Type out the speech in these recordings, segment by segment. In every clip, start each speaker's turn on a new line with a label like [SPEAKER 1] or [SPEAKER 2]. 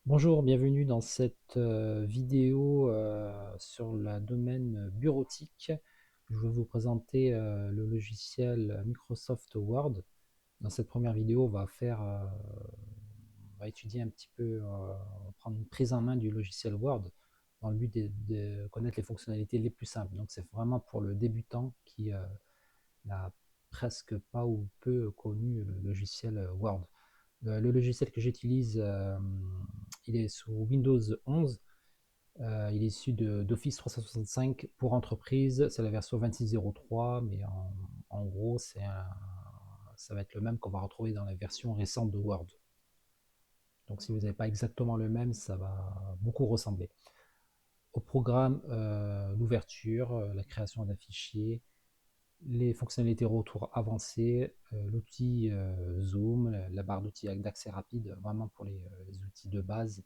[SPEAKER 1] Bonjour, bienvenue dans cette vidéo sur le domaine bureautique. Je vais vous présenter le logiciel Microsoft Word. Dans cette première vidéo, on va étudier un petit peu, on va prendre une prise en main du logiciel Word dans le but de connaître les fonctionnalités les plus simples. Donc c'est vraiment pour le débutant qui n'a presque pas ou peu connu le logiciel Word. Le logiciel que j'utilise, il est sous Windows 11. Il est issu d'Office 365 pour entreprise. C'est la version 26.03, mais en gros, ça va être le même qu'on va retrouver dans la version récente de Word. Donc si vous n'avez pas exactement le même, ça va beaucoup ressembler. Au programme, l'ouverture, la création d'un fichier, les fonctionnalités retour avancées, l'outil Zoom, la barre d'outils d'accès rapide, vraiment pour les outils de base,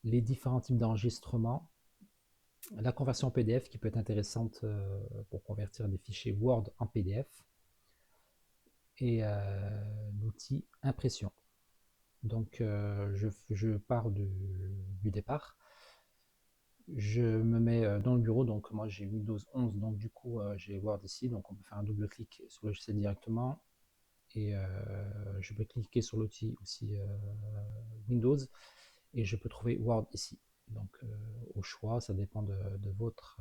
[SPEAKER 1] les différents types d'enregistrement, la conversion PDF qui peut être intéressante pour convertir des fichiers Word en PDF, et l'outil impression. Donc je pars du départ. Je me mets dans le bureau, donc moi j'ai Windows 11, donc du coup j'ai Word ici, donc on peut faire un double clic sur le logiciel directement, et je peux cliquer sur l'outil aussi Windows, et je peux trouver Word ici. Donc au choix, ça dépend de votre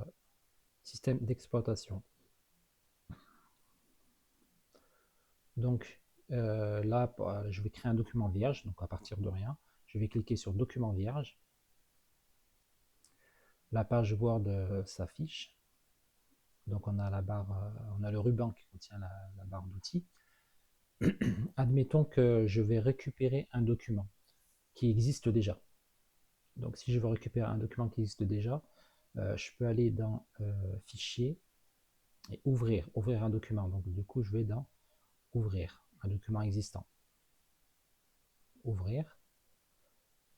[SPEAKER 1] système d'exploitation. Donc là, je vais créer un document vierge, donc à partir de rien. Je vais cliquer sur document vierge. La page Word s'affiche. Donc on a la barre, on a le ruban qui contient la barre d'outils. Admettons que je vais récupérer un document qui existe déjà. Donc si je veux récupérer un document qui existe déjà, je peux aller dans Fichier et ouvrir un document. Donc du coup, je vais dans Ouvrir un document existant. Ouvrir.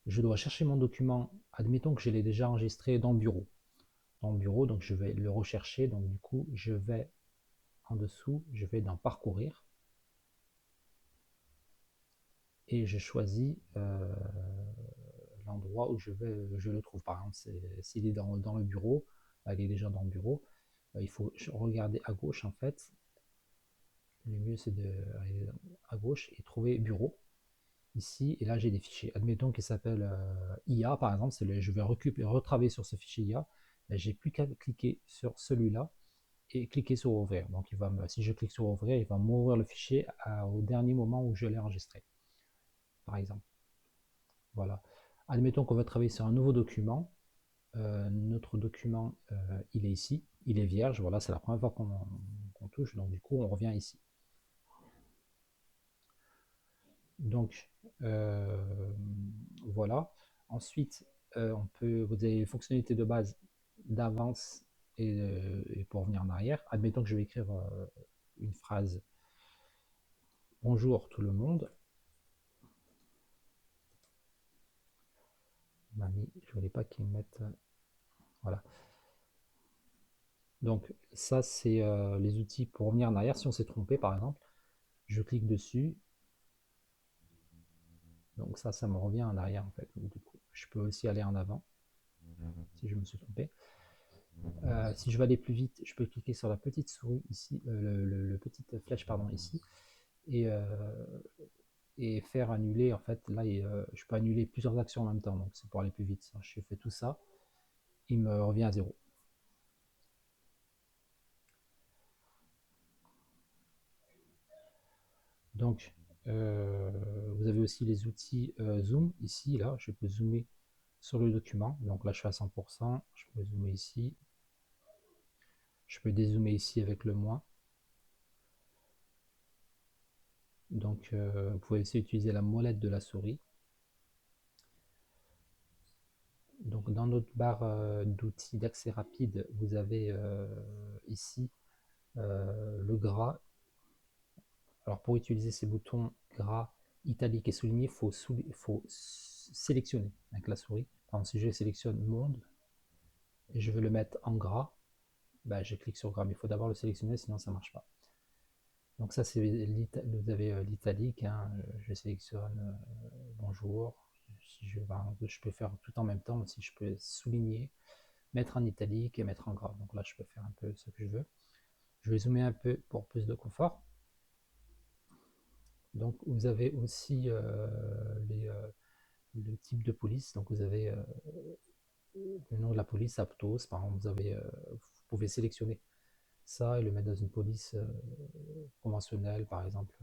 [SPEAKER 1] Je dois chercher mon document. Admettons que je l'ai déjà enregistré dans Bureau. Dans Bureau, donc je vais le rechercher. Donc du coup, je vais en dessous, je vais dans Parcourir. Et je choisis l'endroit où je le trouve. Par exemple, s'il est dans le bureau, il est déjà dans le bureau. Il faut regarder à gauche en fait. Le mieux c'est d'aller à gauche et trouver bureau ici. Et là j'ai des fichiers. Admettons qu'il s'appelle IA par exemple. Je vais retravailler sur ce fichier IA. J'ai plus qu'à cliquer sur celui-là et cliquer sur ouvrir. Donc si je clique sur ouvrir, il va m'ouvrir le fichier au dernier moment où je l'ai enregistré. Par exemple. Voilà. Admettons qu'on va travailler sur un nouveau document. Notre document, il est ici, il est vierge, voilà, c'est la première fois qu'on touche, donc du coup on revient ici. Donc voilà. Ensuite, vous avez les fonctionnalités de base d'avance et pour revenir en arrière. Admettons que je vais écrire une phrase bonjour tout le monde. Mamie, je voulais pas qu'ils me mettent. Voilà. Donc ça c'est les outils pour revenir en arrière si on s'est trompé par exemple. Je clique dessus. Donc ça me revient en arrière en fait. Donc, du coup, je peux aussi aller en avant si je me suis trompé. Si je veux aller plus vite, je peux cliquer sur la petite souris ici, le petite flèche pardon ici, et, euh, et faire annuler en fait. Là, je peux annuler plusieurs actions en même temps, donc c'est pour aller plus vite. Je fais tout ça, il me revient à zéro. Donc vous avez aussi les outils zoom ici, là, je peux zoomer sur le document. Donc là, je suis à 100%, je peux zoomer ici. Je peux dézoomer ici avec le moins. Donc vous pouvez aussi utiliser la molette de la souris. Donc dans notre barre d'outils d'accès rapide, vous avez ici le gras. Alors pour utiliser ces boutons gras, italique et souligné, il faut sélectionner avec la souris. Par exemple, si je sélectionne monde et je veux le mettre en gras, bah, je clique sur gras, mais il faut d'abord le sélectionner, sinon ça ne marche pas. Donc ça, vous avez l'italique, hein, je sélectionne bonjour. Si si je peux faire tout en même temps aussi. Je peux souligner, mettre en italique et mettre en gras. Donc là, je peux faire un peu ce que je veux. Je vais zoomer un peu pour plus de confort. Donc vous avez aussi le type de police. Donc vous avez le nom de la police, Aptos. Par exemple, vous pouvez sélectionner ça et le mettre dans une police conventionnelle, par exemple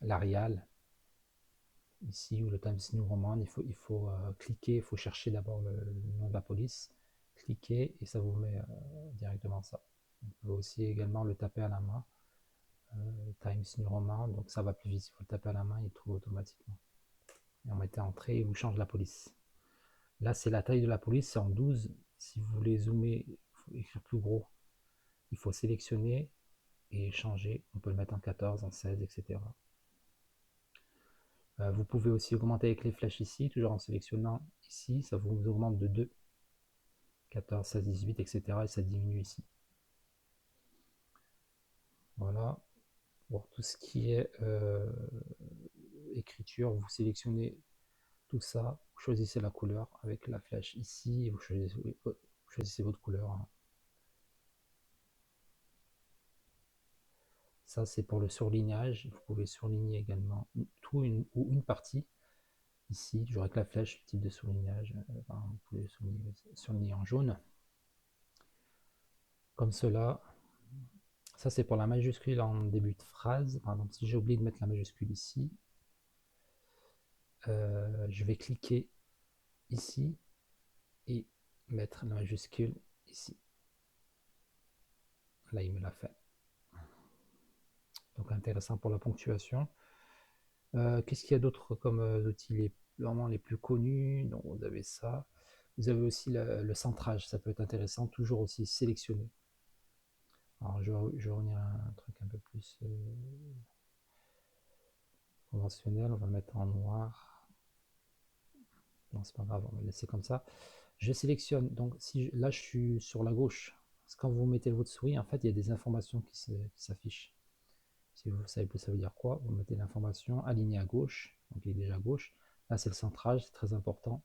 [SPEAKER 1] l'Arial, ici, ou le Times New Roman. Il faut cliquer, il faut chercher d'abord le nom de la police, cliquer et ça vous met directement ça. Vous pouvez aussi également le taper à la main, Times New Roman, donc ça va plus vite. Il faut le taper à la main, il trouve automatiquement. Et on mettait entrée et vous change la police. Là, c'est la taille de la police, c'est en 12. Si vous voulez zoomer, il faut écrire plus gros. Il faut sélectionner et changer. On peut le mettre en 14, en 16, etc. Vous pouvez aussi augmenter avec les flèches ici, toujours en sélectionnant ici, ça vous augmente de 2, 14, 16, 18, etc. Et ça diminue ici. Voilà. Pour tout ce qui est écriture, vous sélectionnez tout ça, vous choisissez la couleur avec la flèche ici, et vous choisissez votre couleur. Hein. Ça, c'est pour le surlignage. Vous pouvez surligner également tout ou une partie. Ici, toujours avec la flèche, type de surlignage. Vous pouvez surligner en jaune. Comme cela. Ça, c'est pour la majuscule en début de phrase. Par exemple, si j'ai oublié de mettre la majuscule ici, je vais cliquer ici et mettre la majuscule ici. Là, il me l'a fait. Donc, intéressant pour la ponctuation. Qu'est-ce qu'il y a d'autre comme outils vraiment les plus connus? Donc, vous avez ça. Vous avez aussi le centrage. Ça peut être intéressant. Toujours aussi sélectionner. Alors, je vais revenir à un truc un peu plus conventionnel. On va mettre en noir. Non, c'est pas grave. On va le laisser comme ça. Je sélectionne. Donc, là, je suis sur la gauche. Parce que quand vous mettez votre souris, en fait, il y a des informations qui s'affichent. Si vous savez plus ça veut dire quoi, vous mettez l'information alignée à gauche, donc il est déjà à gauche. Là, c'est le centrage, c'est très important.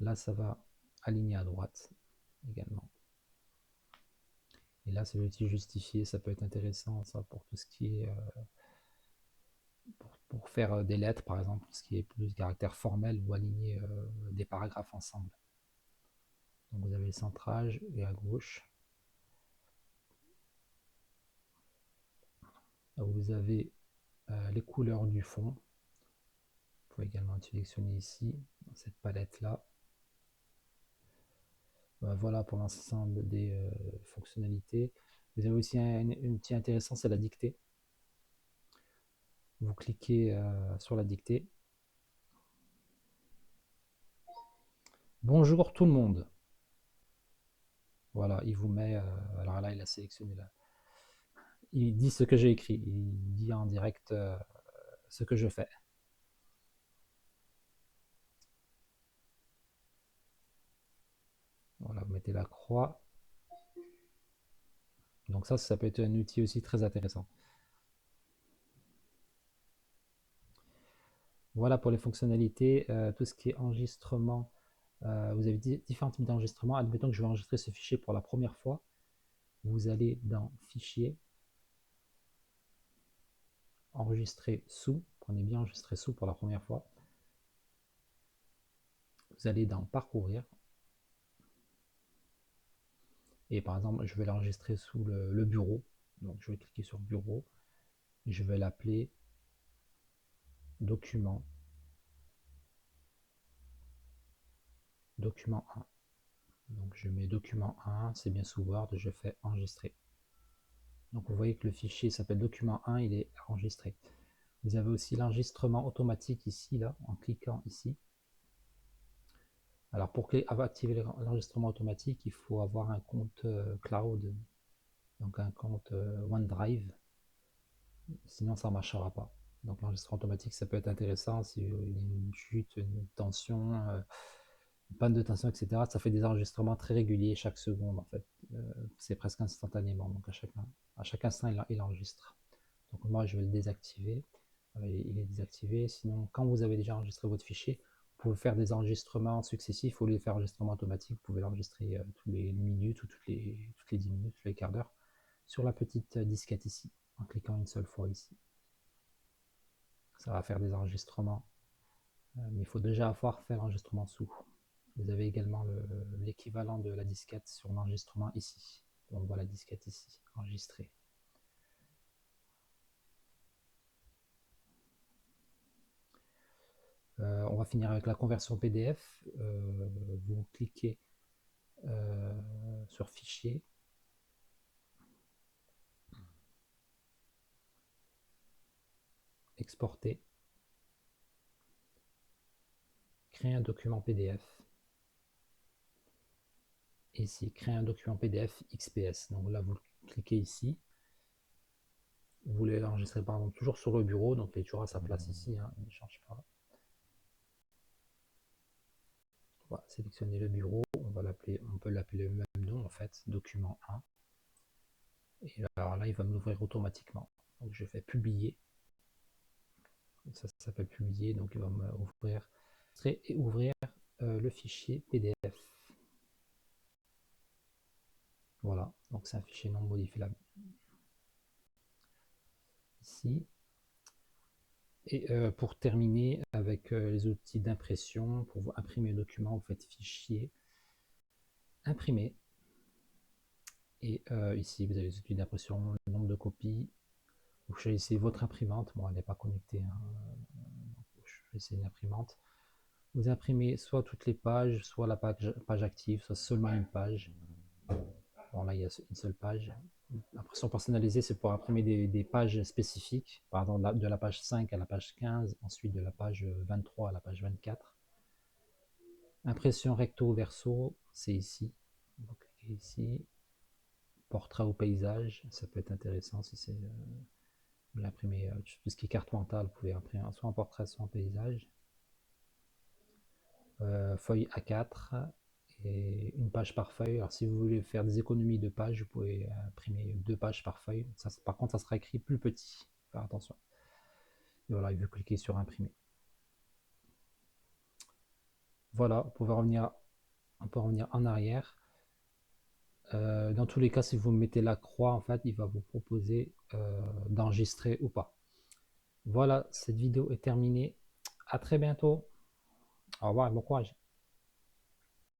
[SPEAKER 1] Là, ça va aligner à droite également. Et là, c'est l'outil justifié, ça peut être intéressant, ça, pour tout ce qui est... pour faire des lettres, par exemple, ce qui est plus caractère formel ou aligner des paragraphes ensemble. Donc vous avez le centrage et à gauche. Vous avez les couleurs du fond. Vous pouvez également sélectionner ici, dans cette palette-là. Voilà pour l'ensemble des fonctionnalités. Vous avez aussi un outil intéressant, c'est la dictée. Vous cliquez sur la dictée. Bonjour tout le monde. Voilà, il vous met... alors là, il a sélectionné là. Il dit ce que j'ai écrit. Il dit en direct ce que je fais. Voilà, vous mettez la croix. Donc ça peut être un outil aussi très intéressant. Voilà pour les fonctionnalités. Tout ce qui est enregistrement, vous avez différents types d'enregistrement. Admettons que je vais enregistrer ce fichier pour la première fois. Vous allez dans Fichier, Enregistrer sous. Prenez bien Enregistrer sous pour la première fois. Vous allez dans Parcourir. Et par exemple, je vais l'enregistrer sous le bureau. Donc je vais cliquer sur Bureau. Et je vais l'appeler Document. Document 1. Donc je mets Document 1, c'est bien sous Word, je fais Enregistrer. Donc vous voyez que le fichier s'appelle Document 1, il est enregistré. Vous avez aussi l'enregistrement automatique ici, là, en cliquant ici. Alors pour activer l'enregistrement automatique, il faut avoir un compte cloud, donc un compte OneDrive, sinon ça ne marchera pas. Donc l'enregistrement automatique, ça peut être intéressant si il y a une chute, une tension, une panne de tension, etc. Ça fait des enregistrements très réguliers chaque seconde en fait. C'est presque instantanément, donc à chaque instant il enregistre. Donc moi je vais le désactiver. Voilà, il est désactivé. Sinon, quand vous avez déjà enregistré votre fichier, vous pouvez faire des enregistrements successifs. Au lieu de faire enregistrement automatique, vous pouvez l'enregistrer tous les minutes ou toutes les 10 minutes, tous les quarts d'heure, sur la petite disquette ici, en cliquant une seule fois ici. Ça va faire des enregistrements, mais il faut déjà avoir fait l'enregistrement sous. Vous avez également l'équivalent de la disquette sur l'enregistrement ici. On voit la disquette ici, enregistrée. On va finir avec la conversion PDF. Vous cliquez sur Fichier. Exporter. Créer un document PDF. Et ici, créer un document PDF XPS. Donc là, vous cliquez ici. Vous voulez l'enregistrer par exemple toujours sur le bureau, donc il est toujours à sa place ici, hein, il ne change pas. On va sélectionner le bureau, on peut l'appeler le même nom en fait, document 1. Et alors là, il va me l'ouvrir automatiquement. Donc je fais publier. Ça s'appelle publier, donc il va m'ouvrir et ouvrir le fichier PDF. Voilà, donc c'est un fichier non modifiable. Ici. Et pour terminer avec les outils d'impression, pour vous imprimer le document, vous faites fichier, imprimer. Et ici, vous avez les outils d'impression, le nombre de copies. Vous choisissez votre imprimante. Bon, elle n'est pas connectée. Hein. Je choisissez une imprimante. Vous imprimez soit toutes les pages, soit la page active, soit seulement une page. Bon, là, il y a une seule page. L'impression personnalisée, c'est pour imprimer des pages spécifiques. Par exemple, de la page 5 à la page 15, ensuite de la page 23 à la page 24. Impression recto verso, c'est ici. Vous cliquez ici. Portrait ou paysage, ça peut être intéressant si c'est l'imprimer, tout ce qui est carte mentale, vous pouvez imprimer soit en portrait, soit en paysage. Feuille A4 et une page par feuille. Alors si vous voulez faire des économies de pages, vous pouvez imprimer 2 pages par feuille. Ça, par contre, ça sera écrit plus petit. Faire attention. Et voilà, il veut cliquer sur imprimer. Voilà, on peut revenir en arrière. Dans tous les cas, si vous mettez la croix, en fait, il va vous proposer d'enregistrer ou pas. Voilà, cette vidéo est terminée. À très bientôt. Au revoir et bon courage.